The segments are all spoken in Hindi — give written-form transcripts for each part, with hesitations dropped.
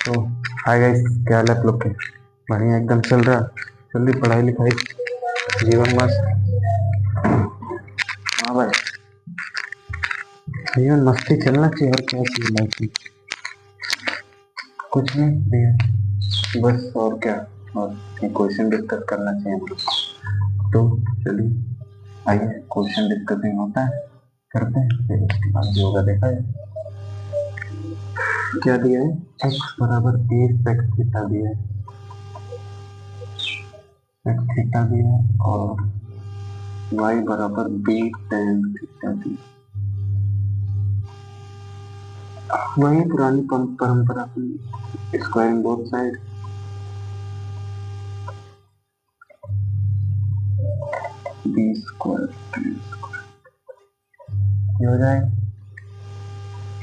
तो हाय गाइस, क्या हाल है आप लोग के? बढ़िया एकदम चल रहा। जल्दी पढ़ाई लिखाई, जीवन मस्त। हाँ भाई, जीवन मस्ती चलना चाहिए। और क्या चाहिए लाइफ में? कुछ नहीं भैया, बस और क्या। और क्वेश्चन डिस्कस करना चाहिए हम लोग। तो चलिए आइए, क्वेश्चन डिस्कसिंग होता है, करते हैं, फिर उसके बाद जो होगा देखा जाए। क्या दिया है? x बराबर a sec थीटा दिया है, sec थीटा दिया है, और y बराबर b tan थीटा दिया। वही पुरानी परंपरा की, squaring both side. b square tan square हो जाए।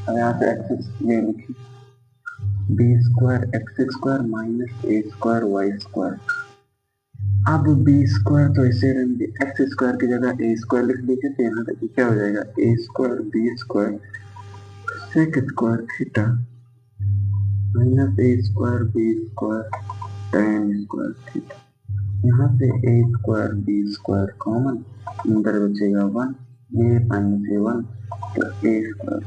अब यहाँ पे एक्स ये लिखी, b square x square minus ए स्क्वायर वाई स्क्वायर। अब बी स्क्वायर तो ऐसे एक्स स्क्वायर की जगह ए स्क्वायर लिख दीजिए, तो यहाँ तक क्या हो जाएगा? A square b square sec square theta minus A square b square tan square theta. यहाँ से a square b square common, अंदर बचेगा 1, ये minus a 1 plus a square.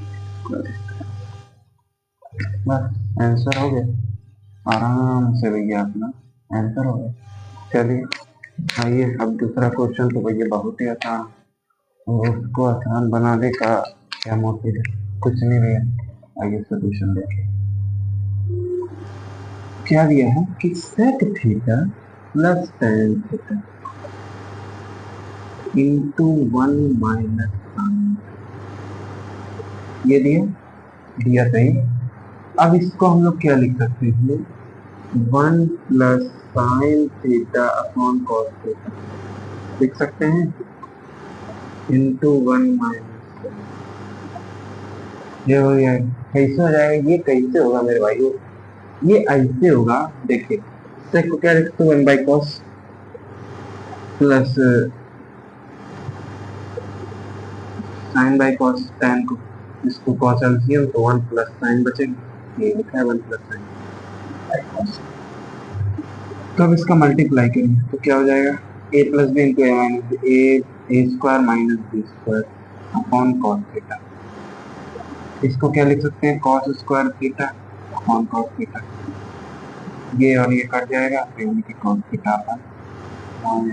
बस आंसर हो गया, आराम से भैया अपना आंसर हो गया। चलिए आइए, अब दूसरा क्वेश्चन तो भैया बहुत ही आसान, उसको आसान बनाने का क्या मोटिव है? कुछ नहीं भैया, आइए सोल्यूशन देखिए। क्या दिया है कि sec theta plus tan theta into 1 minus sine, ये दिया सही। अब इसको हम लोग क्या लिख सकते हैं? 1 plus sign theta upon cos theta लिख सकते हैं, इंटू 1 माइनस। ये हो गया। कैसे हो जाएगा? ये कैसे होगा मेरे भाई? ये ऐसे होगा, देखिए सेक को क्या लिखते हैं? 1 by cos plus sign by cos tan को, इसको कॉस एलसीएम तो 1 प्लस साइन बचेगा, ये लिखा है 1 प्लस साइन बाई कॉस। तो अब इसका मल्टीप्लाई करेंगे तो क्या हो जाएगा? a plus B into A minus A square minus B square upon cos theta. इसको क्या लिख सकते हैं? Cos square theta upon cos theta. ये और ये कट जाएगा, फिर उनकी कॉस थीटा अपॉन।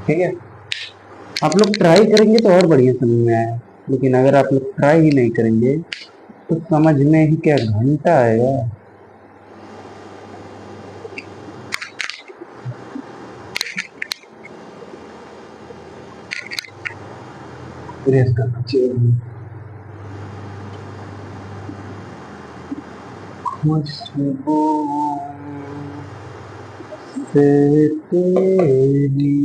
ठीक है, आप लोग ट्राई करेंगे तो और बढ़िया समझ में आएगा, लेकिन अगर आप लोग ट्राई ही नहीं करेंगे तो समझ में ही क्या घंटा आएगा। रेस करना चाहिए। खुशबू से तेरी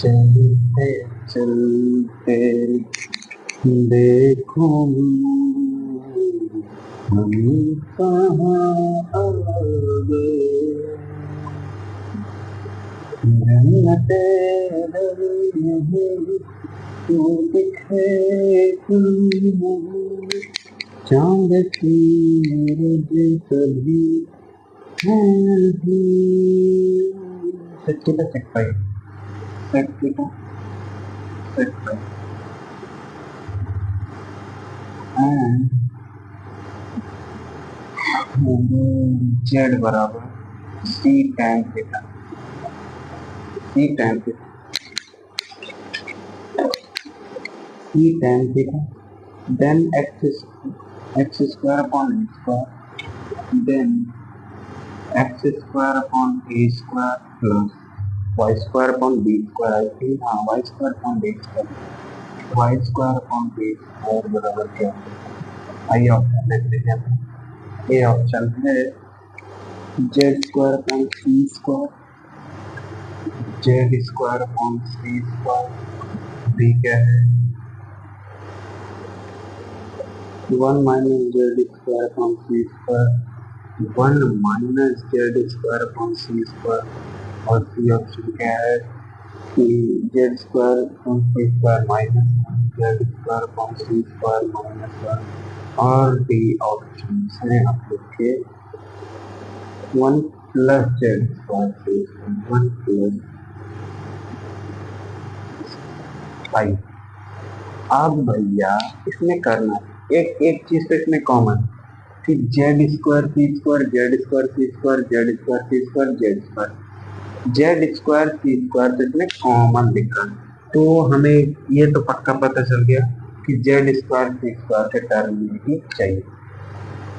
चलते चलते देखो हम कहाँ आ गए, जन्नते तू दिखे चांद की रोज कभी सच्ची तक पाई जेड बराबर सी tan थीटा, सी tan थीटा, सी tan theta, then x square upon a square, then x square upon a square plus y square upon b square. I think हाँ, y square upon b square, y square upon b square बराबर क्या? आइए ऑप्शन देख लीजिए। ये ऑप्शन है z square upon c square, z square upon c square. B क्या है? 1 minus z square upon c square, 1 minus z square upon c square. और सी ऑप्शन क्या है? कि z square upon c square minus z square upon c square minus 1 और डी ऑप्शन है आप लिखिए 1 plus z square c square 1 plus 5। अब भैया इसमें करना एक एक चीज तो इसमें कॉमन कि z square c square z square c square z square c square z square z square c square तो इसमें कॉमन लिखा है। तो हमें ये तो पक्का पता चल गया कि जेड स्क्वायर सी स्क्वायर के टर्म में ही चाहिए।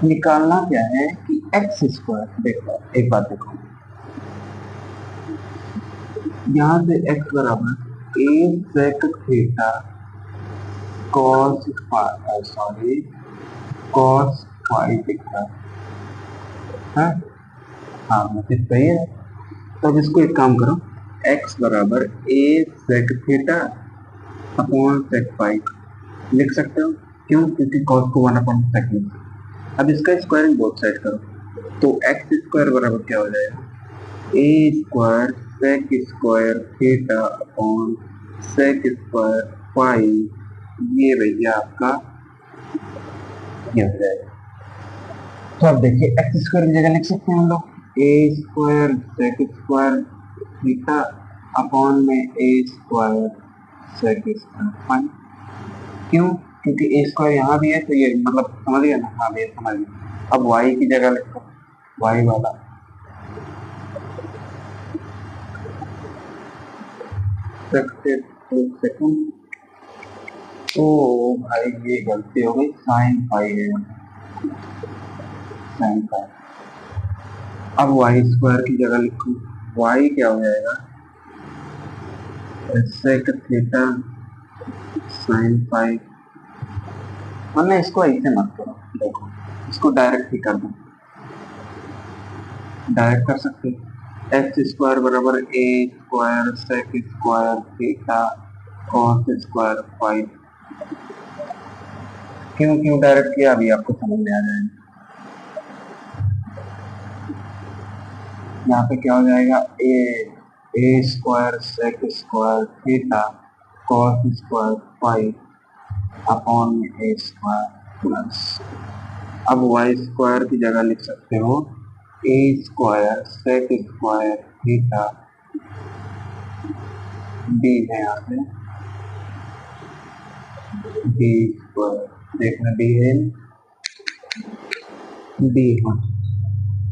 निकालना क्या है कि एक्स स्क्वायर, देखो एक बात देखो, यहाँ से एक्स बराबर a sec theta cos sorry cos five दिख रहा है। हाँ मतलब सही है। तो अब इसको एक काम करो, x बराबर a sec theta upon sec five लिख सकते हो। क्यों? क्योंकि cos को 1/sec। अब इसका स्क्वायरिंग बोथ साइड करो तो एक्स स्क्वायर बराबर क्या हो जाएगा, a square sec square theta upon sec square five, ये भैया आपका ये हो जाएगा। तो अब देखिए एक्स स्क्वायर की जगह लिख सकते हैं हम लोग a square sec square theta upon में a square sec square five. क्यों? क्योंकि ए स्क्वायर यहाँ भी है तो ये मतलब समझ गया ना। हाँ भैया समझ गया। अब y की जगह लिखो y वाला सेकंड। तो भाई ये गलती हो गई, साइन फाइव है साइन फाइव। अब y स्क्वायर की जगह लिखो y क्या हो जाएगा, सेक थीटा साइन फाइव। वरना इसको ऐसे मत करो, देखो इसको डायरेक्ट ही कर दो, डायरेक्ट कर सकते हो। एक्स स्क्वायर बराबर a square sec square theta cos square five. क्यों क्यों डायरेक्ट किया अभी आपको समझ में आ जाएगा। यहाँ पे क्या हो जाएगा, a square sec square theta cos square five upon a square plus, अब वाई स्क्वायर की जगह लिख सकते हो a square sec square theta, d है यहाँ पे डी स्क्वायर, देखना डी है डी हाँ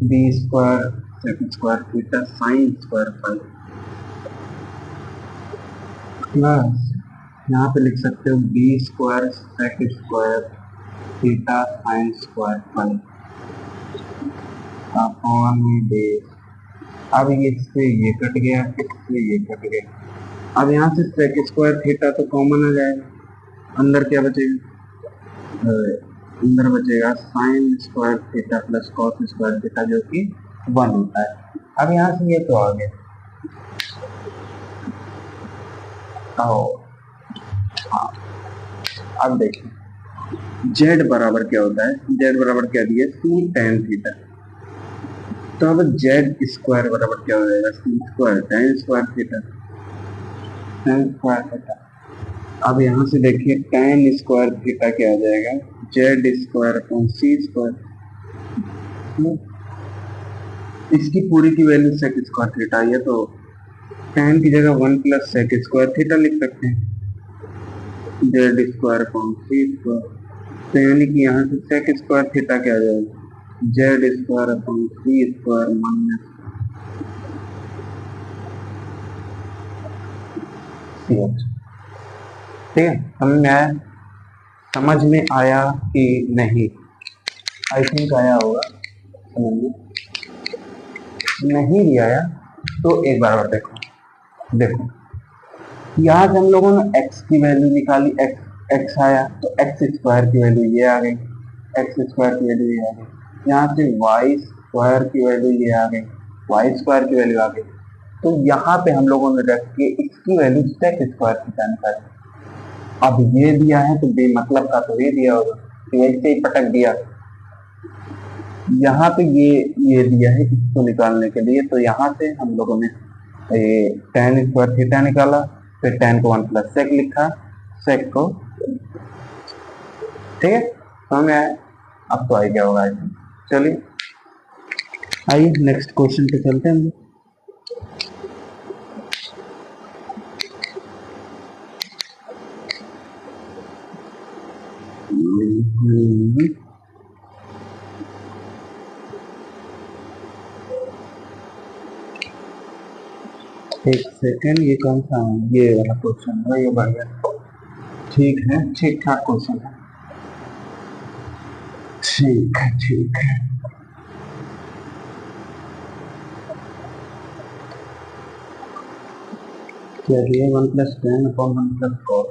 b square sec square theta sine square five plus यहाँ पे लिख सकते हो b square sec square theta sine square five upon base. अब इससे ये कट गया, इससे ये कट गया। अब यहाँ से सेक स्क्वायर थीटा तो कॉमन आ जाएगा, अंदर क्या बचेगा, अंदर बचेगा sign square theta plus cos square theta जो कि 1 होता है। अब यहाँ से ये तो आ गया, हाँ अब देखिए z बराबर क्या होता है, z बराबर क्या दिया सी टेन थीटा। तो अब z स्क्वायर बराबर क्या हो जाएगा, c square tan square theta tan square theta. अब यहाँ से देखिए टेन स्क्वायर थीटा क्या आ जाएगा, z square upon c square. इसकी पूरी की वैल्यू सेक स्क्वायर थीटा है तो टेन की जगह 1 प्लस सेक स्क्वायर थीटा लिख सकते हैं, Z square upon c square. तो यानी कि यहाँ से सेक स्क्वायर थीटा क्या आ जाएगा, Z square upon c square minus C H. ठीक है, समझ में आया कि नहीं? आई थिंक आया होगा समझ में। नहीं भी आया तो एक बार और देखो यहाँ से हम लोगों ने x की वैल्यू निकाली, x आया तो x स्क्वायर की वैल्यू ये आ गई, x स्क्वायर की वैल्यू ये आ गई। यहाँ से y स्क्वायर की वैल्यू ये आ गई, y स्क्वायर की वैल्यू आ गई। तो यहाँ पे हम लोगों ने रख के इसकी वैल्यू सेक स्क्वायर की निकाली। अब ये दिया है तो बेमतलब का तो ये दिया होगा, तो ऐसे ही पटक दिया। यहाँ पे ये दिया है इसको निकालने के लिए, तो यहाँ से हम लोगों ने ये tan स्क्वायर थीटा निकाला, फिर tan को 1 प्लस सेक लिखा, सेक को, ठीक है, समझ में आया? अब तो आई क्या होगा। चलिए आइए नेक्स्ट क्वेश्चन पे चलते हैं। एक सेकेंड, ये कौन सा है? ये वाला क्वेश्चन है, ये बढ़िया, ठीक है, ठीक ठाक क्वेश्चन है, ठीक है, ठीक है। चलिए 1 plus 10 upon 1 plus cot,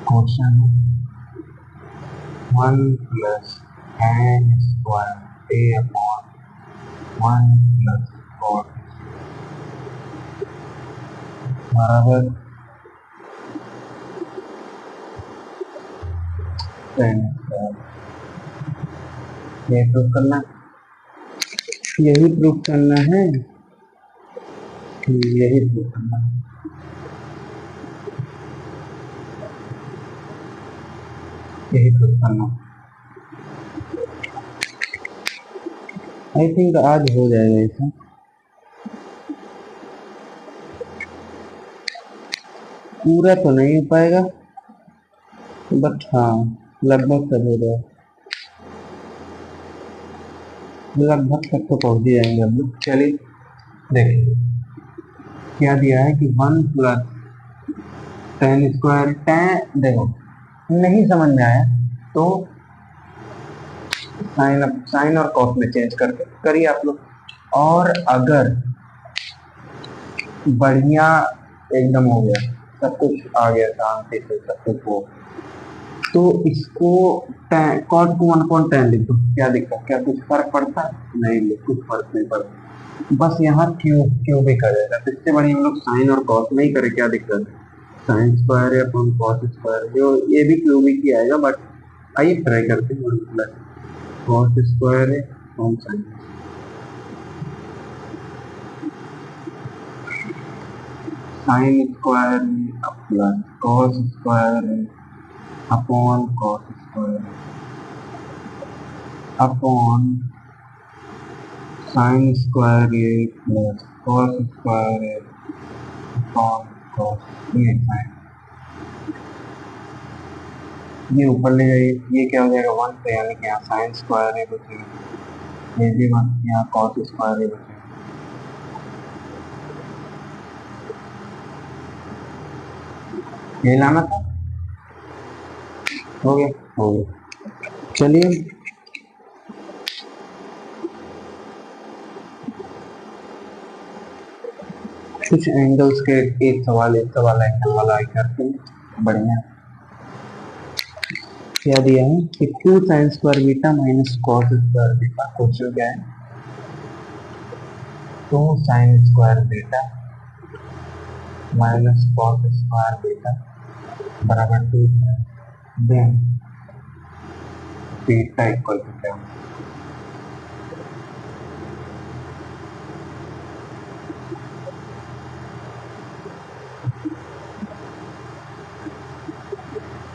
question है 1 plus tan square a upon 1 plus cot बराबर tan स्क्वायर। ये प्रूफ करना, यही प्रूफ करना है, यही प्रूफ करना है। यही प्रूफ करना, आई थिंक आज हो जाएगा ऐसा। पूरा तो नहीं हो पाएगा, बट हाँ लगभग सब हो जाएगा, लगभग तक तो पहुंच ही जाएंगे हम लोग। चलिए देखिए क्या दिया है कि 1 प्लस tan स्क्वायर, tan देखो नहीं समझ में आया तो साइन और कॉस में चेंज करके करिए आप लोग। और अगर बढ़िया एकदम हो गया, सब कुछ आ गया शांति से, सब कुछ हो, तो इसको कॉट को 1/tan लिख दो, क्या दिक्कत, क्या कुछ फर्क पड़ता है? नहीं, कुछ फर्क नहीं पड़ता, बस यहाँ क्यों भी करेगा, तो इससे बढ़िया हम लोग साइन और कॉस नहीं करे, क्या दिक्कत है? साइन स्क्वायर है अपन कॉस स्क्वायर, जो ये भी क्यों भी किया आएगा, बट आइए ट्राई करते हैं। 1 प्लस कॉस स्क्वायर है कौन साइन, साइन स्क्वायर है प्लस कॉस स्क्वायर है upon cos square upon sine square है प्लस कॉस स्क्वायर है अपॉन कॉस, ये साइन, ये ऊपर ले जाइए, ये क्या हो जाएगा 1 पे, यानी कि यहाँ साइन स्क्वायर है बचेगा, ये भी 1, यहाँ कॉस स्क्वायर है बचेगा, ये लाना था, हो गया, हो गया। चलिए कुछ एंगल्स के एक सवाल एंगल वाला करते हैं, बढ़िया। क्या दिया है कि 2 sine square beta minus cos square beta, question क्या है 2 sine square beta minus cos square beta बराबर 2, देन बीटा इक्वल टू क्या,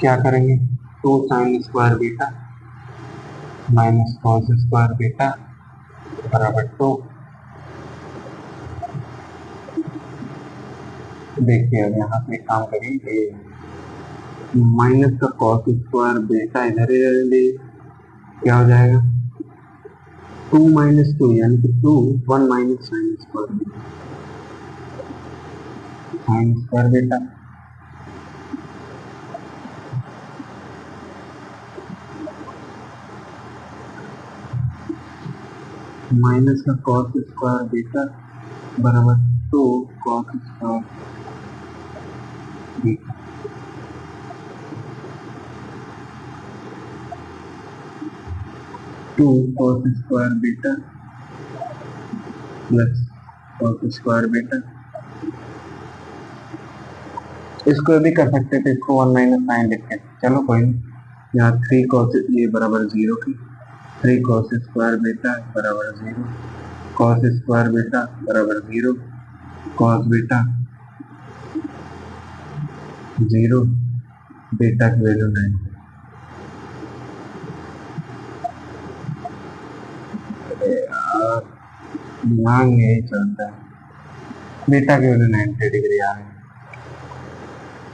क्या करेंगे 2 sine square beta minus cos square beta बराबर 2। देखिए अब यहाँ पे काम करेंगे, माइनस का कॉस स्क्वायर बीटा इधर ही रहने दे, क्या हो जाएगा 2 माइनस 2 यानी कि 2, 1 minus sine square beta minus का कॉस स्क्वायर बीटा बराबर 2 cos square beta, two cos square beta plus cos square beta, इसको भी कर सकते थे, इसको 1 माइनस साइन लिख के, चलो कोई नहीं, यहाँ 3 कॉस ये बराबर 0 की, 3 कॉस स्क्वायर बीटा बराबर 0, कॉस स्क्वायर बीटा बराबर 0, कॉस बीटा 0, बीटा की वैल्यू 9। यार दिमाग में यही चलता है, बीटा की वैल्यू 90 डिग्री आ गई।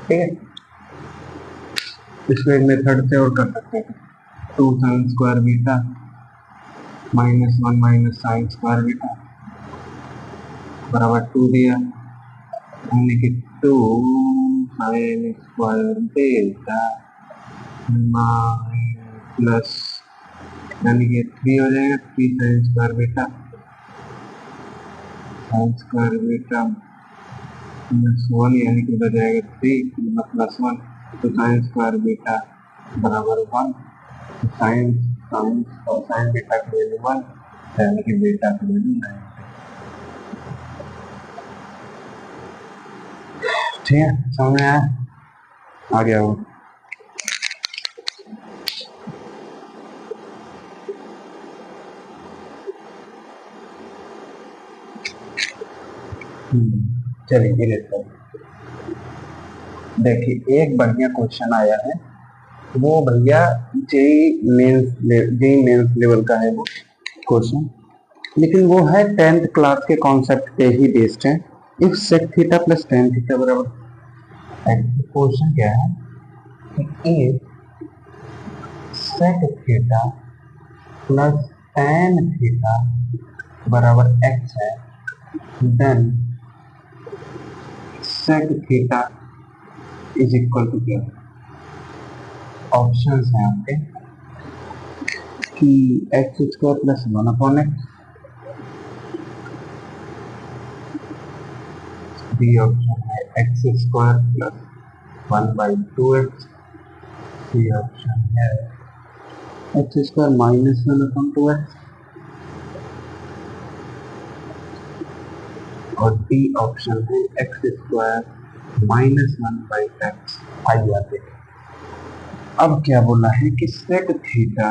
ठीक है, इसको एक मेथड से और कर सकते हैं, 2 sine square beta -1 minus sine square beta बराबर 2 दिया, यानी कि 2 साइन स्क्वायर बीटा प्लस, यानी कि 3 हो जाएगा, 3 साइन स्क्वायर बीटा प्लस 1, यानी कि हो जाएगा 3 प्लस 1, तो साइन स्क्वायर बीटा बराबर 1, साइन बीटा की वैल्यू 1, यानी कि बीटा की वैल्यू 9। ठीक है, समझ में आया? आ गया वो। चलिए धीरे से देखिए, एक बढ़िया क्वेश्चन आया है, वो भैया जेई मेंस लेवल का है वो क्वेश्चन, लेकिन वो है 10th क्लास के कॉन्सेप्ट पे ही बेस्ड है। If sec theta plus tan theta बराबर, क्वेश्चन क्या है कि if sec theta plus tan theta बराबर x है, then sec theta is equal to क्या? ऑप्शंस हैं आपके कि x square plus 1/x, b option है x square plus 1/2x, c option है एक्स स्क्वायर माइनस 1/2x, और डी ऑप्शन है एक्स स्क्वायर माइनस 1/x। आइए आप देखें, अब क्या बोला है कि sec theta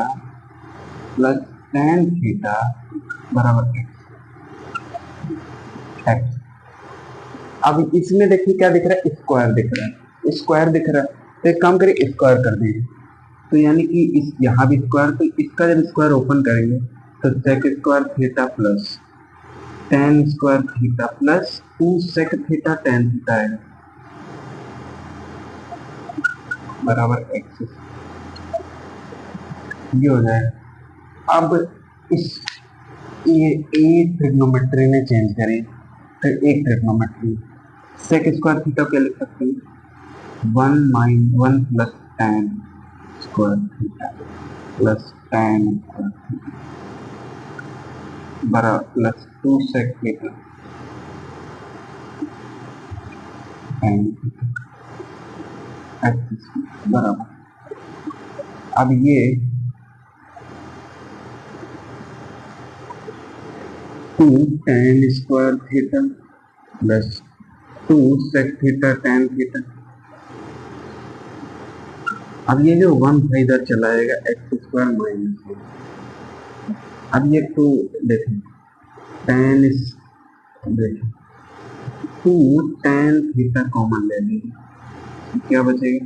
plus tan theta बराबर x। अब इसमें देखिए क्या दिख रहा है, स्क्वायर दिख रहा है, स्क्वायर दिख रहा है, तो एक काम करिए स्क्वायर कर दीजिए, तो यानी कि इस यहाँ भी स्क्वायर, तो इसका जब स्क्वायर ओपन करेंगे तो sec square theta plus tan square theta plus 2 sec theta tan theta आएगा बराबर x, ये हो जाएगा। अब इस ये एक ट्रिग्नोमेट्री में चेंज करें, तो एक ट्रिग्नोमेट्री सेक स्क्वायर थीटा क्या लिख सकते हैं, 1 plus tan square theta plus tan square theta बराबर plus 2 sec theta tan theta बराबर। अब ये 2 tan square theta plus 2 sec theta tan theta, अब ये जो 1 था इधर चला जाएगा, एक्स स्क्वायर माइनस 1। अब ये 2 देखें, टेन देखें 2 टेन थीटा कॉमन ले लीजिए, क्या बचेगा,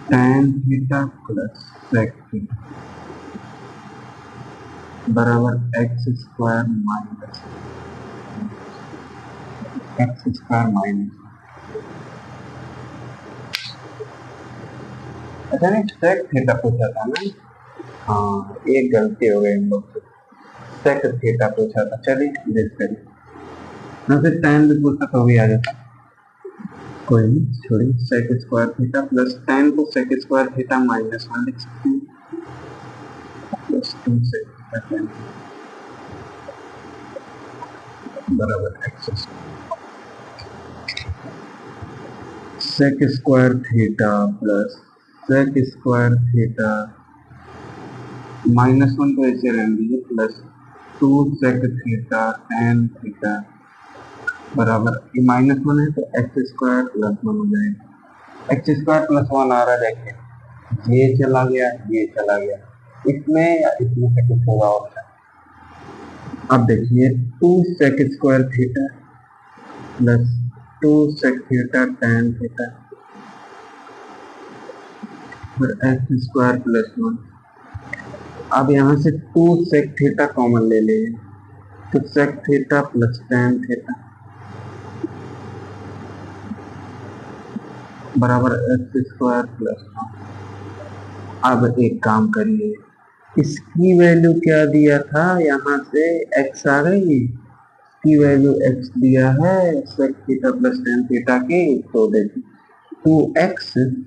tan theta plus sec theta बराबर एक्स स्क्वायर माइनस अच्छा नहीं, सेक थीटा पूछा था ना, हाँ एक गलती हो गई हम लोग से, सेक थीटा पूछा था। चलिए देख करिए ना, फिर टाइम भी पूछता तो भी आ जाता, कोई नहीं छोड़िए। Sec square theta plus tan को सेक स्क्वायर थीटा माइनस 1 लिख सकते हैं, प्लस 2 सेक थीटा टेन बराबर x sec square theta plus sec square theta -1 तो ऐसे रहने दीजिए, plus 2 sec theta tan theta बराबर, ये -1 है तो एक्स स्क्वायर प्लस 1 हो जाएगा, एक्स स्क्वायर प्लस 1 आ रहा है, देखिए ये चला गया, ये चला गया, इसमें या इसमें से कुछ होगा ऑप्शन। अब देखिए 2 sec square theta plus 2 sec theta tan theta और एक्स स्क्वायर प्लस 1। अब यहाँ से 2 सेक थीटा कॉमन ले लेंगे तो sec theta plus tan theta बराबर एक्स स्क्वायर प्लस 1। अब एक काम करिए, इसकी वैल्यू क्या दिया था, यहाँ से x आ गई, की वैल्यू x दिया है sec theta plus tan theta की, तो देखिए 2x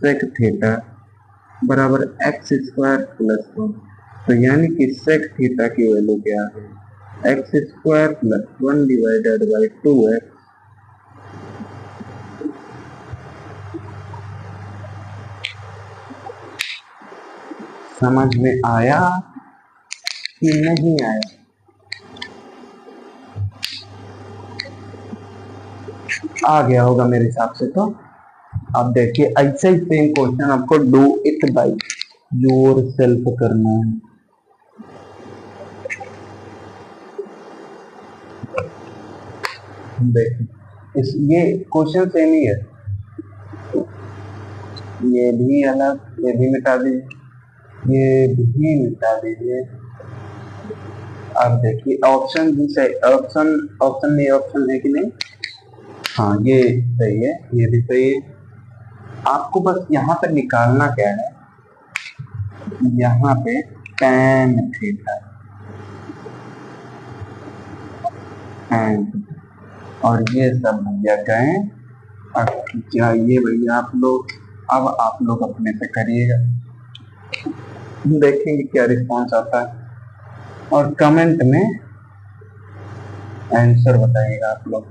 सेक थीटा बराबर एक्स स्क्वायर प्लस 1। तो यानी कि सेक थीटा की वैल्यू क्या है, x square plus 1 divided by 2x। समझ में आया कि नहीं आया? आ गया होगा मेरे हिसाब से। तो अब देखिए ऐसे ही सेम क्वेश्चन आपको do it by your self करना है। देखिए इस ये क्वेश्चन सेम ही है, ये भी अलग, ये भी मिटा दीजिए, ये भी मिटा दीजिए। अब देखिए ऑप्शन भी सही, ऑप्शन ऑप्शन में ऑप्शन है कि नहीं, हाँ ये सही है, ये भी सही है। आपको बस यहाँ पर निकालना क्या है, यहाँ पे tan थीटा और ये सब भैया गए। अब जाइए भैया आप लोग, अब आप लोग अपने से करिएगा, देखेंगे क्या रिस्पॉन्स आता है और कमेंट में आंसर बताइएगा आप लोग।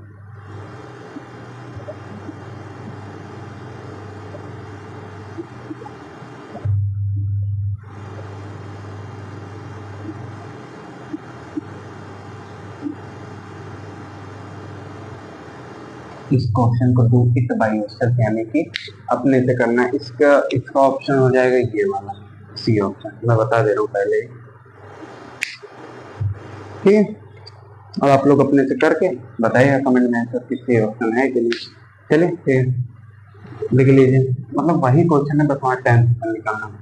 इस क्वेश्चन को डू इट बाय योरसेल्फ यानी कि अपने से करना है। इसका ऑप्शन हो जाएगा ये वाला, सी ऑप्शन, मैं बता दे रहा हूँ पहले ही, ठीक है। अब आप लोग अपने से करके बताइएगा कमेंट में आंसर कि सी ऑप्शन है कि नहीं। चलिए फिर लिख लीजिए, मतलब वही क्वेश्चन है, बस वहाँ 10 निकालना।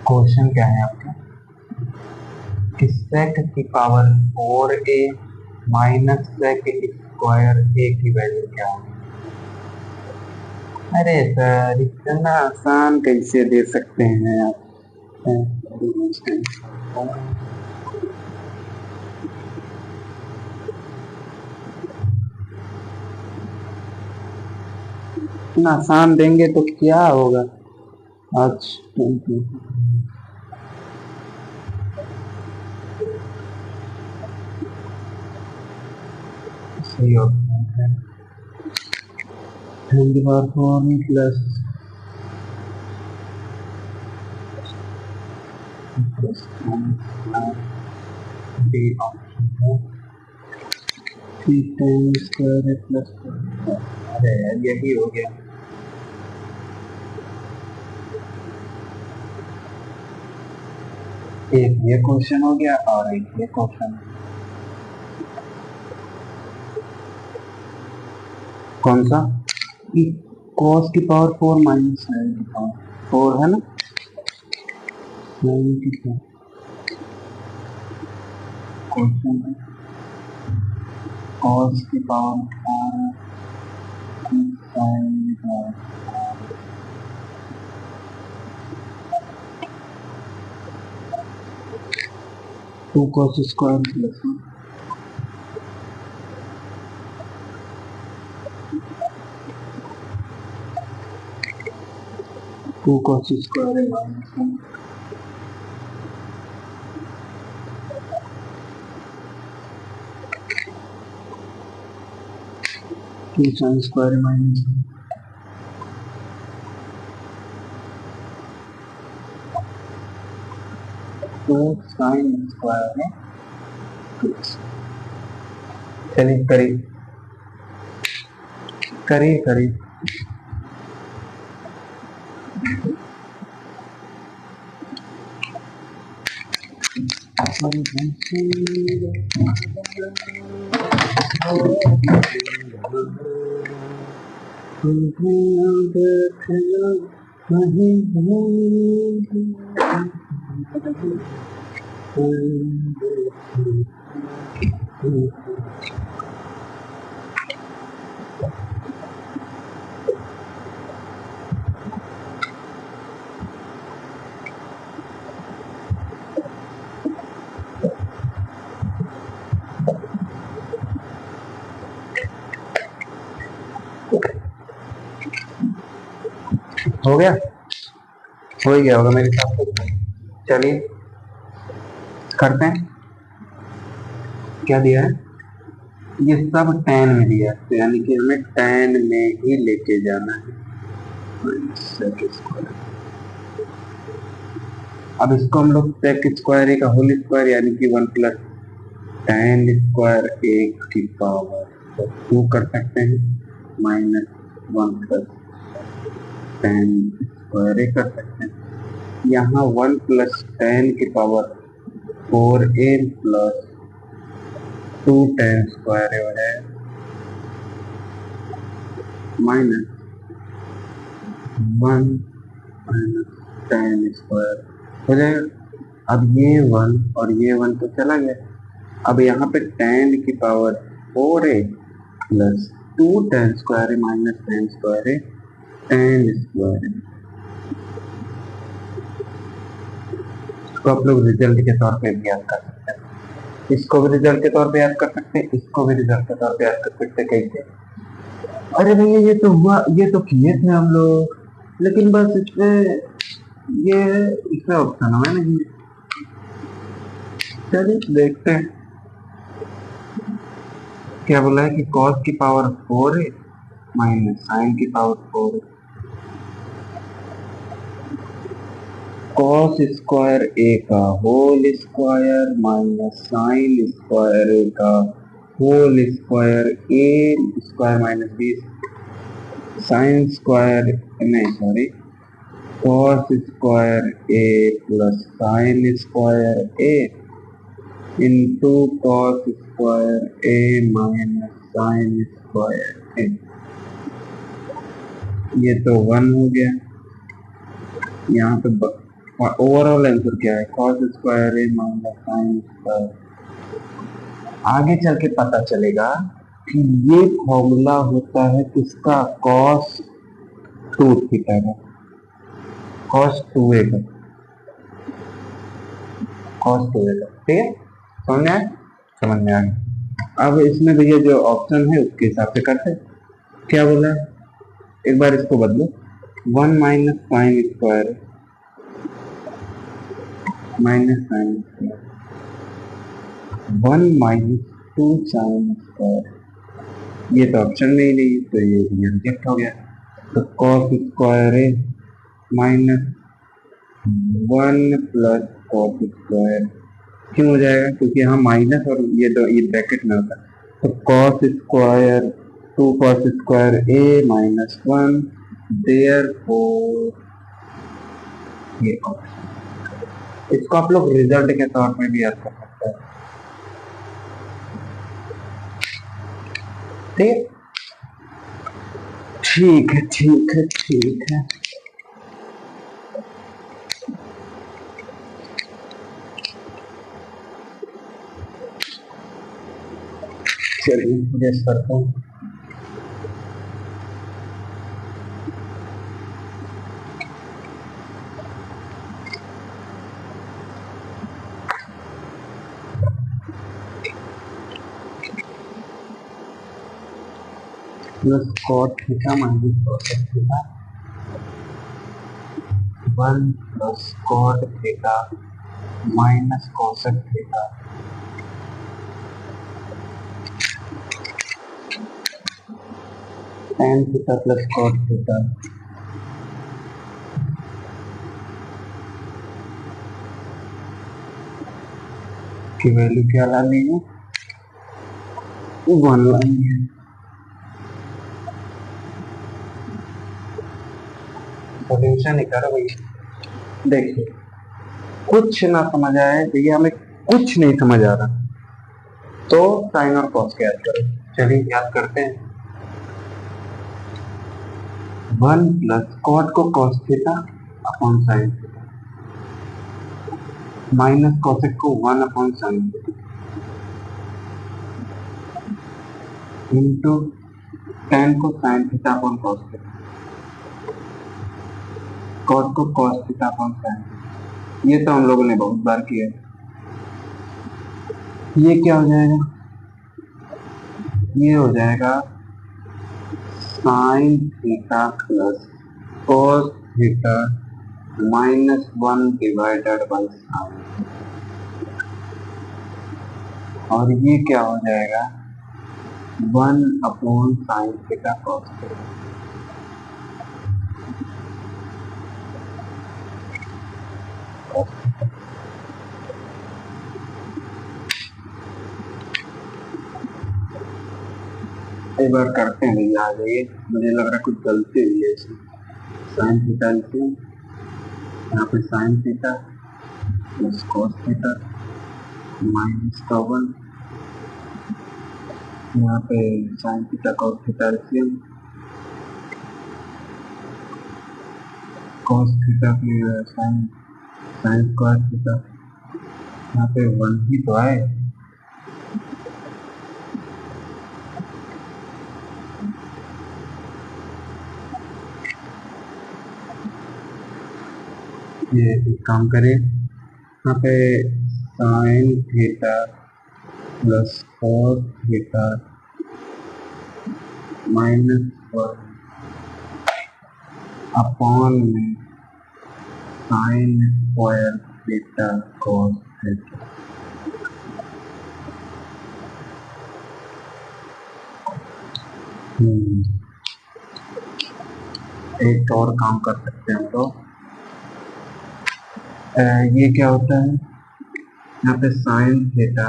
क्वेश्चन क्या है आपका कि सेक की power 4a minus sec square a की वैल्यू क्या है। अरे सर इतना आसान कैसे दे सकते हैं आप, इतना आसान देंगे तो क्या होगा आज। सही ऑप्शन है 10⁴ प्लस डी ऑप्शन है 3 प्लस। अरे यार यही हो गया, एक ये क्वेश्चन हो गया और एक ये क्वेश्चन। कौन सा, cos की पावर 4 माइनस 9 की पावर 4 है ना, 9 की पावर क्वेश्चन है cos की power 2 cos square plus 2 cos square minus 2 sin square minus 2 sin square है। चलिए करिए, करिए करिए। हो गया, हो ही गया होगा मेरे हिसाब से। चलिए करते हैं। क्या दिया है? ये सब tan में दिया है, तो यानी कि हमें tan में ही लेके जाना है। अब इसको हम लोग sec स्क्वायर का होल स्क्वायर यानी कि 1 प्लस tan स्क्वायर एक की पावर 2 कर सकते हैं, माइनस 1 प्लस tan स्क्वायर कर सकते हैं। यहाँ 1 प्लस tan की power 4a plus 2 tan square है माइनस 1 माइनस tan स्क्वायर हो जाएगा। अब ये 1 और ये 1 तो चला गया। अब यहाँ पे tan की power 4a plus 2 tan square है माइनस tan स्क्वायर है tan स्क्वायर है। इसको आप लोग रिजल्ट के तौर पे भी याद कर सकते हैं, इसको भी रिजल्ट के तौर पे याद कर सकते हैं, इसको भी रिजल्ट के तौर पे याद कर सकते हैं। कैसे? अरे भैया ये तो हुआ, ये तो किए थे हम लोग, लेकिन बस इसमें ये इसमें ऑप्शन है नहीं। चलिए देखते हैं क्या बोला है कि cos की पावर 4 है माइनस साइन की पावर 4 है। cos स्क्वायर a का whole square minus sine square a का whole square a square minus b sine square नहीं sorry cos square a plus sine square a into cos square a minus sine square a। ये तो 1 हो गया। यहाँ पे ओवरऑल आंसर क्या है? cos square a minus sine square. आगे चल के पता चलेगा कि ये फॉर्मूला होता है किसका? cos 2 थीटा का, cos 2a का, cos 2a का। ठीक है, समझ में आया? समझ में आ गया। अब इसमें भैया जो ऑप्शन है उसके हिसाब से करते हैं। क्या बोला है? एक बार इसको बदलो, 1 minus sine square minus sine square 1 minus 2 sine square, ये तो ऑप्शन में ही नहीं, तो ये रिजेक्ट हो गया। तो cos स्क्वायर है माइनस 1 प्लस cos स्क्वायर क्यों हो जाएगा? क्योंकि यहाँ माइनस और ये दो ये ब्रैकेट में होता है। तो cos square 2 cos square a minus 1 therefore ये ऑप्शन। इसको आप लोग रिजल्ट के तौर पे भी याद कर सकते हैं। ठीक है ठीक है ठीक है। चलिए गेस करता हूँ। Plus cot theta minus cosec theta 1 plus cot theta minus cosec theta tan theta plus cot theta की वैल्यू क्या लानी है? 1 लानी है। सॉल्यूशन ही करो भैया। देखिए कुछ ना समझ आए भैया, हमें कुछ नहीं समझ आ रहा तो साइन और कॉस के याद करो। चलिए याद करते हैं। 1 प्लस कॉट को cos theta upon sine theta, minus cosec को 1 upon sine theta, into tan को sine theta upon cos theta, cot को cos theta upon sine theta. ये तो हम लोगों ने बहुत बार किया है। ये क्या हो जाएगा? ये हो जाएगा sign theta plus cos theta minus 1 divided by sine, और ये क्या हो जाएगा? 1 upon sine theta cos theta. एक बार करते हैं भैया, आ जाइए। मुझे लग रहा है कुछ गलती हुई है इसमें। साइन थीटा लिखते हैं, यहाँ पे sine theta plus cos theta minus का 1, यहाँ पे साइन थीटा कॉस थीटा लिखते हैं, कॉस थीटा की साइन साइन स्क्वायर थीटा, यहाँ पे 1 ही तो आए। ये एक काम करें, यहाँ पे sine theta plus cos theta minus 1 upon में sine square theta cos theta. एक और काम कर सकते हैं तो ये क्या होता है? यहाँ पे sine theta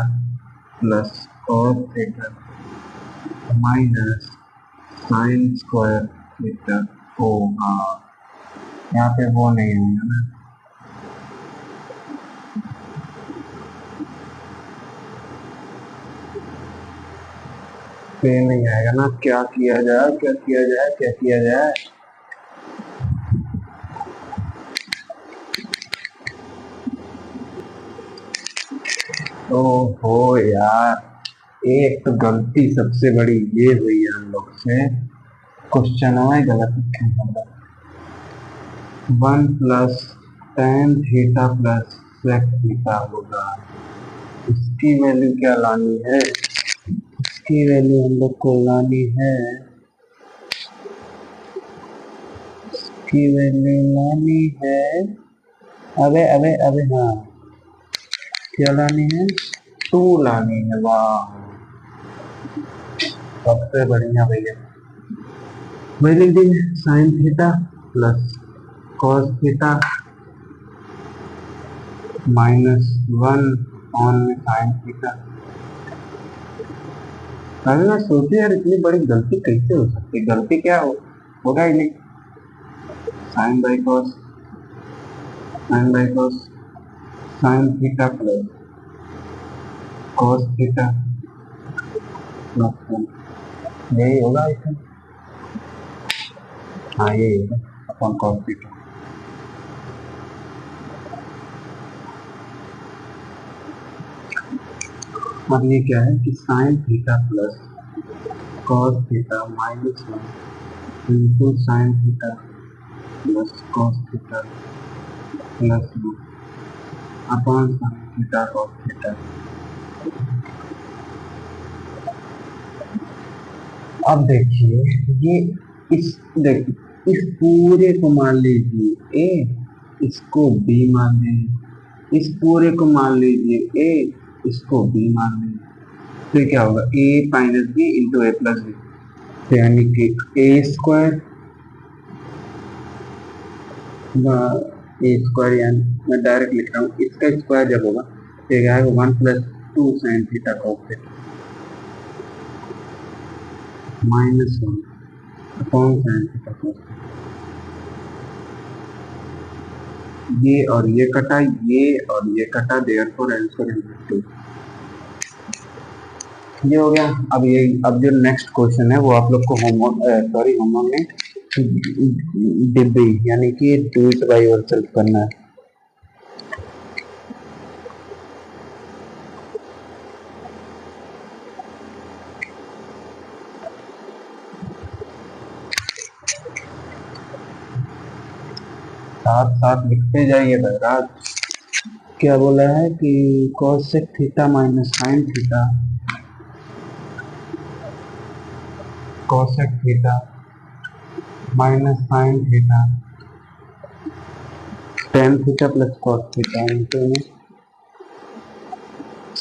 plus cos theta minus sine square theta होगा। यहाँ पे वो नहीं है ना, पे नहीं आएगा ना। क्या किया जाए, क्या किया जाए, क्या किया जाए? ओहो यार, एक तो गलती सबसे बड़ी ये हुई है हम लोग से, क्वेश्चन में गलत लिखा। 1 plus tan theta plus sec theta होगा। इसकी वैल्यू क्या लानी है? इसकी वैल्यू हम लोग को लानी है, इसकी वैल्यू लानी है, अबे अबे अबे हाँ, क्या लानी है? 2 लानी है। वाह, सबसे बढ़िया भैया। वही लिख दीजिए, sign theta plus cos theta minus 1 on में साइन थीटा। अरे मैं सोचे यार इतनी बड़ी गलती कैसे हो सकती है? गलती क्या होगा ही नहीं। Sine by cos, sine by cos, sine theta plus cos theta plus 1, यही होगा इसमें। हाँ यही होगा अपॉन कॉस थीटा। अब ये क्या है कि sine theta plus cos theta minus 1 into sine theta plus cos theta plus 1 upon sine theta cos theta. अब देखिए ये देखिए इस पूरे को मान लीजिए ए, इसको बी मान लीजिए, इस पूरे को मान लीजिए ए, इसको बी मान लीजिए। तो क्या होगा? ए माइनस बी इंटू ए प्लस बी, तो यानी कि ए स्क्वायर यानी मैं डायरेक्ट लिख रहा हूँ, इसका स्क्वायर जब होगा तो क्या है? 1 plus 2 sign theta cos theta minus 1 upon sine theta cos theta. ये और ये कटा, ये और ये कटा, देयरफॉर आंसर है 2। ये हो गया। अब जो नेक्स्ट क्वेश्चन है वो आप लोग को होमवर्क में डिब्बी यानी कि डू इट बाय योरसेल्फ करना है। साथ साथ लिखते जाइए बहराज। क्या बोला है कि cosec theta minus sin theta, cosec theta minus sin theta, tan theta plus cos theta into में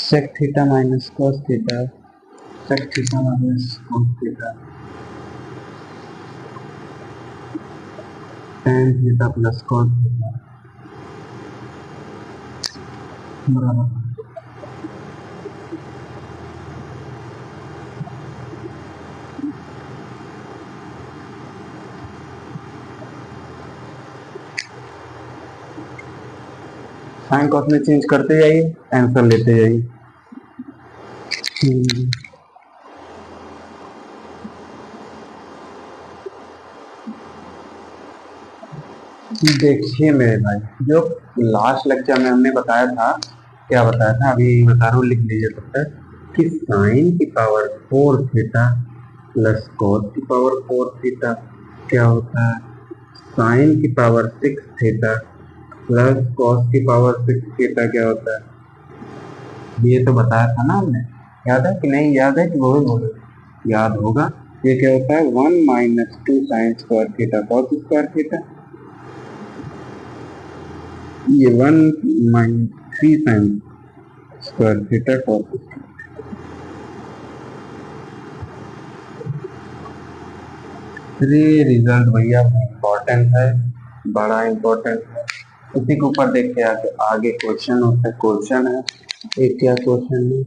sec theta minus cos theta, sec theta minus cos theta, tan theta plus cos theta बराबर। साइन कॉस में चेंज करते जाइए, आंसर लेते जाइए। देखिए मेरे भाई, जो लास्ट लेक्चर में हमने बताया था, क्या बताया था अभी बता रहा हूँ, लिख लीजिए तब तक कि साइन की पावर 4 थीटा प्लस कॉस की पावर 4 थीटा क्या होता है साइन की पावर 6 थीटा प्लस कॉस की पावर 6 थीटा क्या होता है। ये तो बताया था ना हमने, याद है कि नहीं, याद है कि बोलो, याद होगा। ये क्या होता है 1 minus 2 sine square theta cos square theta, ये 1 minus 3 sign square theta cos. ये रिजल्ट भैया इम्पोर्टेंट है, बड़ा इम्पोर्टेंट है। उसी के ऊपर देख के आगे आगे क्वेश्चन होता है। क्वेश्चन है एक, क्या क्वेश्चन है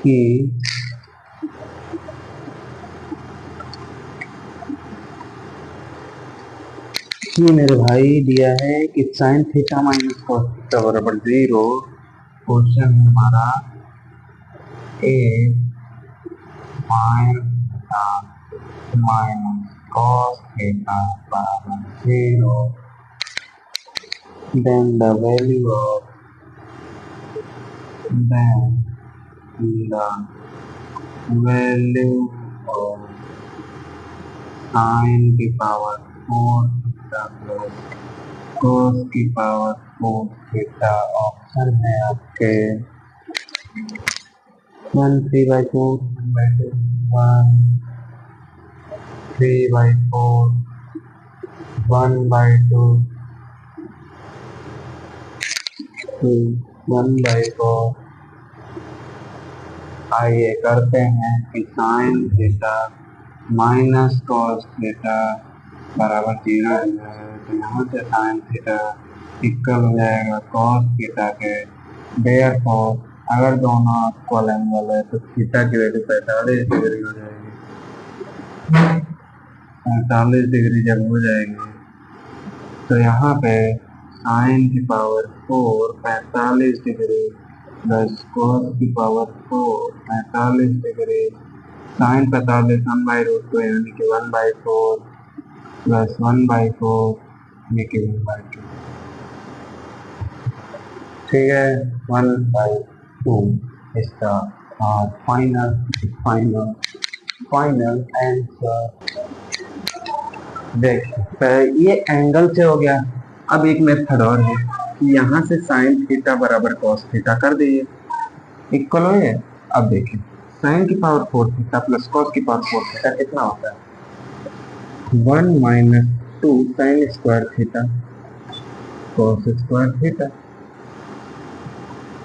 कि मेरे भाई दिया है कि sine theta minus cos theta बराबर 0। क्वेश्चन हमारा a sine theta minus cos theta बराबर 0, then the value of sine की पावर 4 थीटा प्लस cos की पावर 4 थीटा ऑप्शन है आपके 1 3/4 1/2 1 3/4 1/2 2 1/4। आइए करते हैं कि sine theta minus cos theta बराबर 0 है, तो यहाँ से साइन थीटा इक्वल हो जाएगा कॉस थीटा के। देयरफॉर अगर दोनों इक्वल एंगल है तो थीटा की वैल्यू 45 डिग्री हो जाएगी। 45 डिग्री जब हो जाएगी तो यहाँ पे साइन की पावर 4 45 डिग्री प्लस कॉस की पावर 4 45 डिग्री, साइन 45 1/√2 यानी कि 1/4 प्लस 1/4 यानी कि 1/2। ठीक है, 1/2 इसका फाइनल फाइनल फाइनल आंसर। देख ये एंगल से हो गया। अब एक मेथड और है कि यहाँ से साइन थीटा बराबर कॉस थीटा कर दीजिए, इक्वल हो गया। अब देखिए साइन की पावर 4 थीटा प्लस कॉस की पावर 4 थीटा कितना होता है 1 minus 2 sine square theta cos square theta,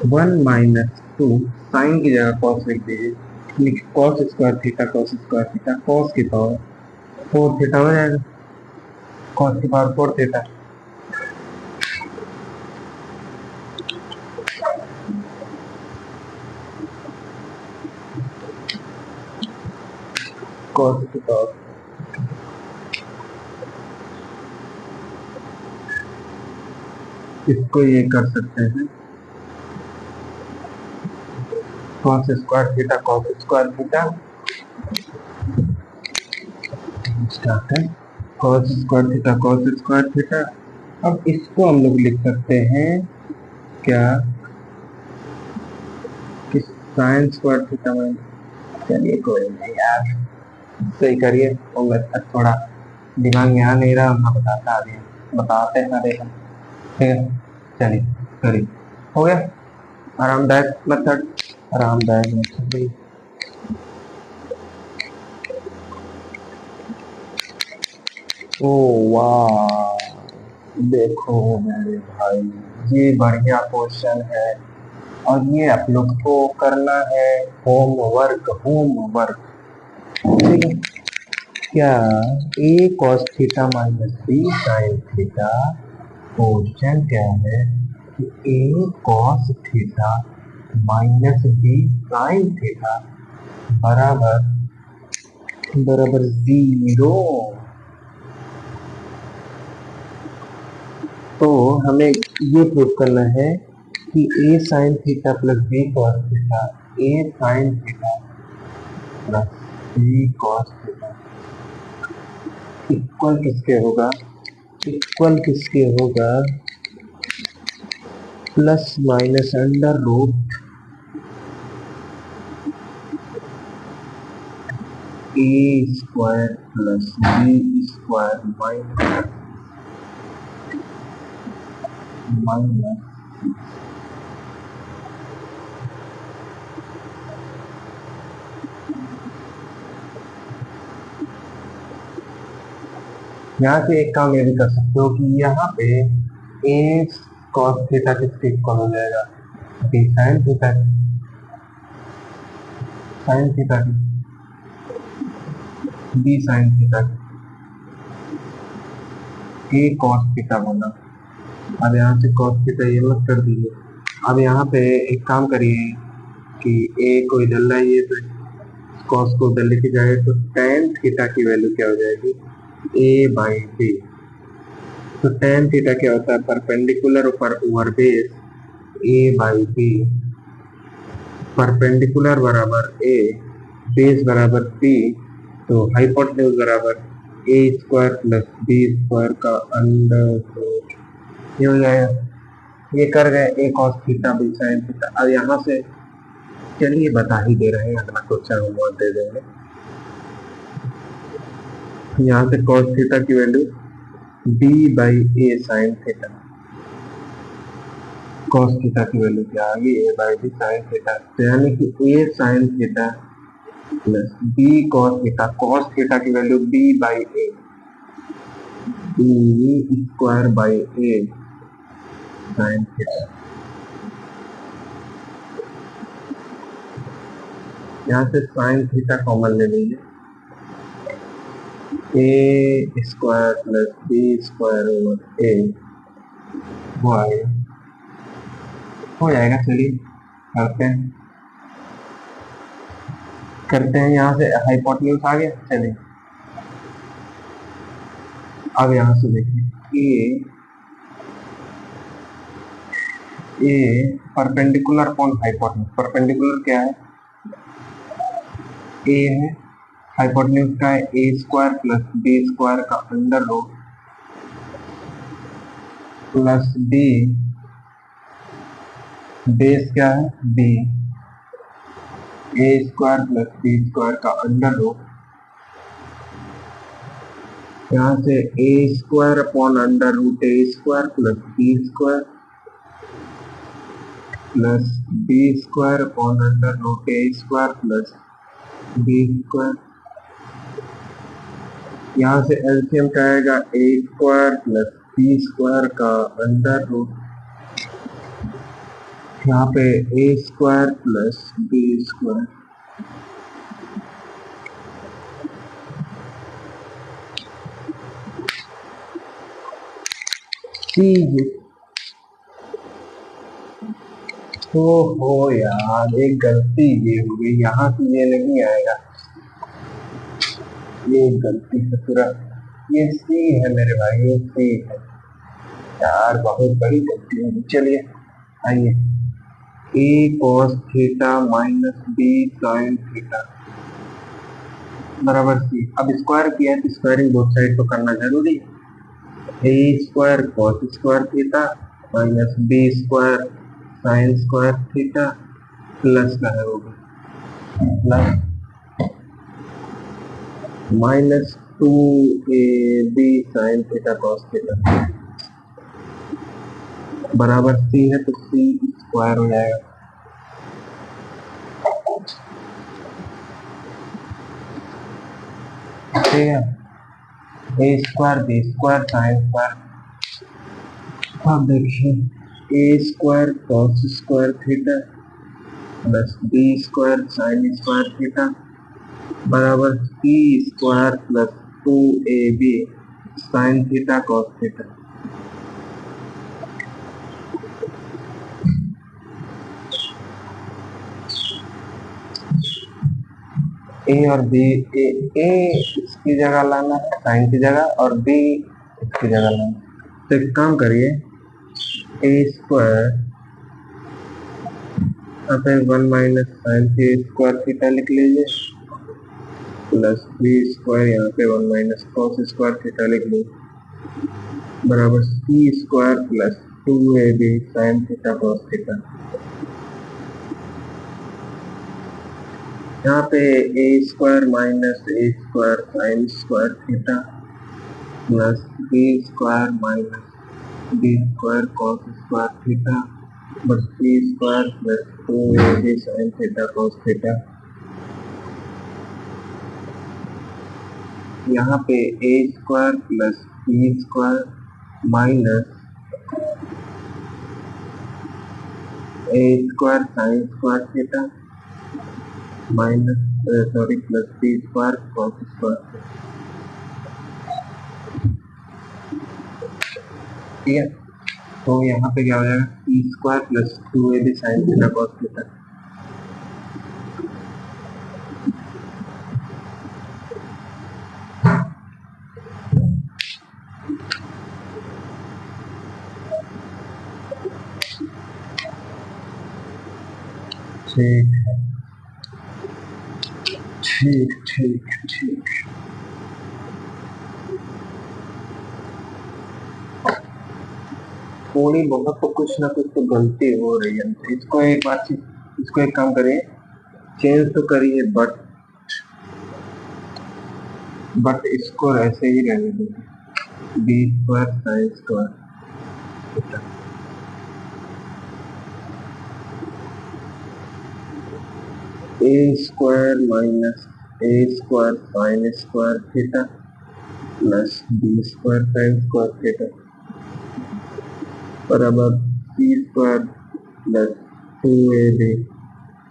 1 minus 2 sine की जगह कॉस लिख दीजिए, cos square theta cos square theta cos की पावर 4 थीटा हो जाएगा, कॉस की पावर 4 थीटा। cos थीटा, इसको ये कर सकते हैं cos square theta cos square theta, start है cos square theta cos square theta. अब इसको हम लोग लिख सकते हैं क्या कि साइन स्क्वायर थीटा में, चलिए कोई नहीं यार, सही करिए, और अच्छा थोड़ा दिमाग में आ नहीं रहा, मैं बताता आ रही बताते हैं देखा, ठीक है चलिए करिए, हो गया। आरामदायक मेथड, आरामदायक मेथड भाई। ओ वाह, देखो मेरे भाई, ये बढ़िया क्वेश्चन है और ये आप लोग को करना है होमवर्क, होमवर्क, ठीक है। क्या a cos theta minus b sin theta, question क्या है कि a cos theta minus b sin theta बराबर बराबर 0। तो हमें ये प्रूव करना है कि a sin theta plus b cos theta, a sin theta plus b cos theta equal किसके होगा, इक्वल किसके होगा, plus minus under root a square plus b square minus यहाँ से एक काम ये भी कर सकते हो कि यहाँ पे a cos थीटा किसके इक्वल हो जाएगा, b sin theta, sin theta b sin theta, a cos theta बोला। अब यहाँ से cos थीटा ये मत कर दीजिए। अब यहाँ पे एक काम करिए कि a को इधर लाइए तो cos को उधर लेके जाए तो tan थीटा की वैल्यू क्या हो जाएगी, a बाई b। तो tan थीटा क्या होता है, परपेंडिकुलर ओवर बेस a बाई b, परपेंडिकुलर बराबर a, बेस बराबर b, तो हाइपोटेन्यूज बराबर a square plus b square का अंडर रूट, ये हो जाएगा। ये कर गए a cos theta b sin theta. अब यहाँ से चलिए बता ही दे रहे हैं, अगला क्वेश्चन होमवर्क दे देंगे। यहाँ से cos थीटा की value b by a sin theta, cos theta की वैल्यू क्या आ गई, a बाई b sin थीटा, तो यानी कि a sin theta plus b cos theta, cos theta की value b by a, b square by a sin theta. यहाँ से sin थीटा कॉमन ले लीजिए, a square plus b square over a हो जाएगा। चलिए करते हैं यहाँ से हाइपोटेन्यूज आ गया। चलिए अब यहाँ से देखिए a perpendicular upon hypotenuse, perpendicular क्या है, ए है, हाइपोटेन्यूज का है a square plus b square का under root plus b, base क्या है b, a square plus b square का अंडर रूट, यहाँ से a square upon under root a square plus b square plus b square upon under root a square plus b square. यहाँ से एलसीएम क्या आएगा, a square plus b square का अंडर रूट, यहाँ पे a square plus b square, तो हो यार एक गलती ये हो गई, यहाँ से ये नहीं आएगा, ये गलती से पूरा, ये सी है मेरे भाई, ये सी है यार, बहुत बड़ी गलती है। चलिए आइए, a cos theta minus b sine theta बराबर सी। अब स्क्वायर किया है तो स्क्वायरिंग बोथ साइड तो करना जरूरी है। A square cos square theta minus B square sine square theta plus का है वो plus minus 2ab sine theta cos theta बराबर सी है, तो सी स्क्वायर हो जाएगा। ठीक है, a square b square sine square. अब देखिए a square cos square theta plus b square sine square theta बराबर c square plus 2ab sine theta cos theta. A और बी, ए इसकी जगह लाना है साइन की जगह, और बी इसकी जगह लाना है। तो एक काम करिए, ए स्क्वायर यहाँ पे 1 माइनस साइन स्क्वायर थीटा लिख लीजिए प्लस बी स्क्वायर यहाँ पे 1 माइनस कॉस स्क्वायर थीटा लिख लीजिए बराबर c square plus 2ab sine theta cos theta. यहाँ पे a square minus A square sine square theta plus b square minus B square cos square theta बस c square plus 2ab sine theta cos theta. यहाँ पे a square plus b square minus A square sine square theta minus plus b square cos square. ठीक है, तो यहाँ पे क्या हो जाएगा, c square plus 2ab sine theta cos theta. ठीक ठीक ठीक ठीक, थोड़ी बहुत तो कुछ ना कुछ तो गलती हो रही है। इसको एक बार, इसको एक काम करिए, चेंज तो करिए, बट इसको ऐसे ही रहने दीजिए, b square sine square. A square minus A square sine square theta plus b square sine square theta बराबर c square plus 2ab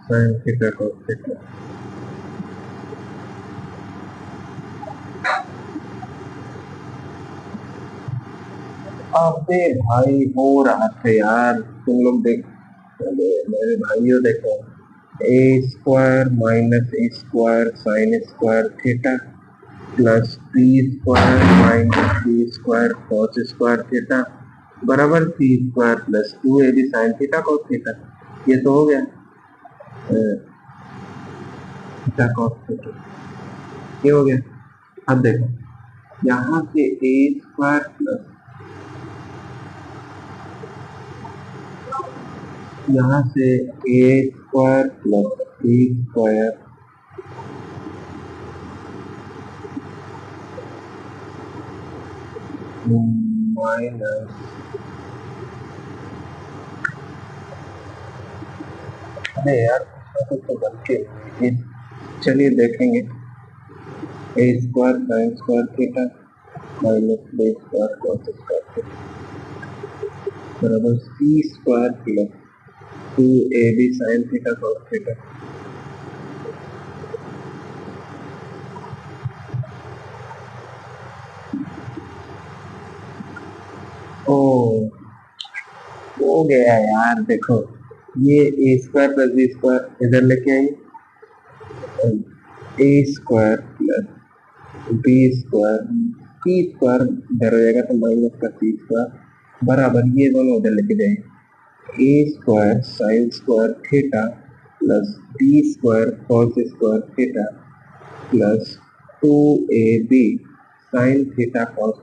sine theta cos theta. अबे भाई हो रहा था यार, तुम लोग देख, मेरे भाइयों देखो, a square minus A square sine square theta plus b square minus B square cos square theta बराबर c square plus 2ab sine theta cos theta. ये तो हो गया थीटा कॉस थीटा, ये हो गया। अब देखो यहाँ से ए स्क्वायर प्लस, यहाँ से a square plus b square minus, अरे यार कुछ तो गलती है। चलिए देखेंगे, a square sine square theta minus B square cos square theta बराबर c square plus 2ab sine theta cos theta. ओ हो गया यार, देखो ये a square plus b square इधर लेके आइए, a square plus b square c square इधर हो जाएगा तो माइनस का सी स्क्वायर बराबर ये दोनों उधर लेके जाएंगे a square sine square theta plus b square cos square theta plus 2ab sine theta cos.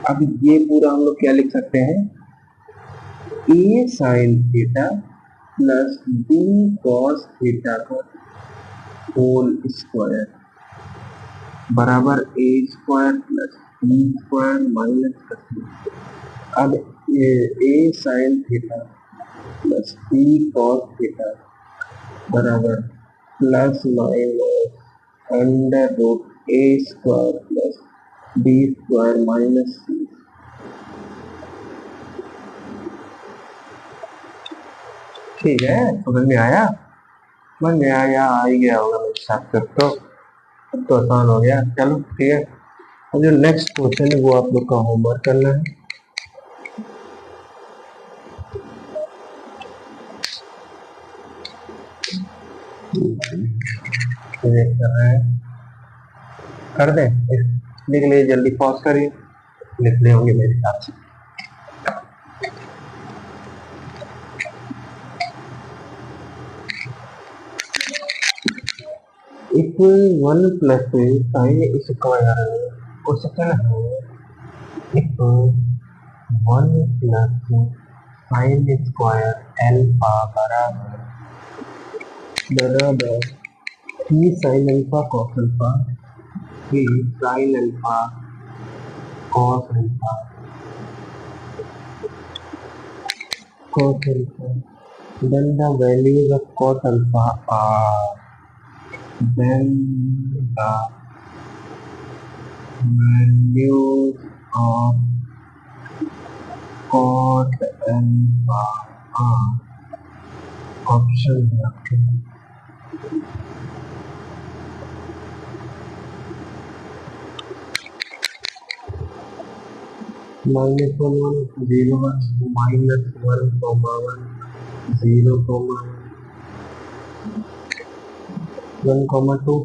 अब ये पूरा हम लोग क्या लिख सकते हैं a sine theta plus b cos theta का होल स्क्वायर बराबर a square plus b square minus का सी। अब ये a sine theta plus b cos theta बराबर plus minus under root a square plus b square minus C. ठीक है, समझ में आया? समझ में आया, आ ही गया होगा मेरे हिसाब से। तो अब तो आसान हो गया। चलो ठीक है, अब जो नेक्स्ट क्वेश्चन है वो आप लोग का होमवर्क करना है। कर रहे हैं, कर दें लिख लिए, जल्दी पॉज करिए, लिखने होंगे मेरे हिसाब से। If 1 plus sine square question है if 1 plus sine square alpha बराबर three sine alpha cos alpha three sine alpha cos alpha then the values of cos alpha are then the values of cos alpha are option -1 0 -1 -1 0 1 2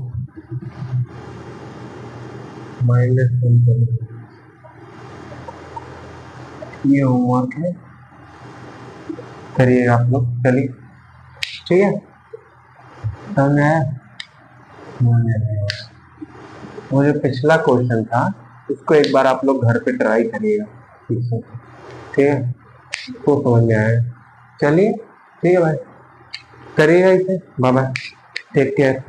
-1 ये होमवर्क है, करिएगा आप लोग। चलिए ठीक है, समझ में आया? वो जो पिछला क्वेश्चन था उसको एक बार आप लोग घर पे ट्राई करिएगा, ठीक है? तो समझ में आया? चलिए ठीक है भाई, करिएगा इसे। Bye bye, take care.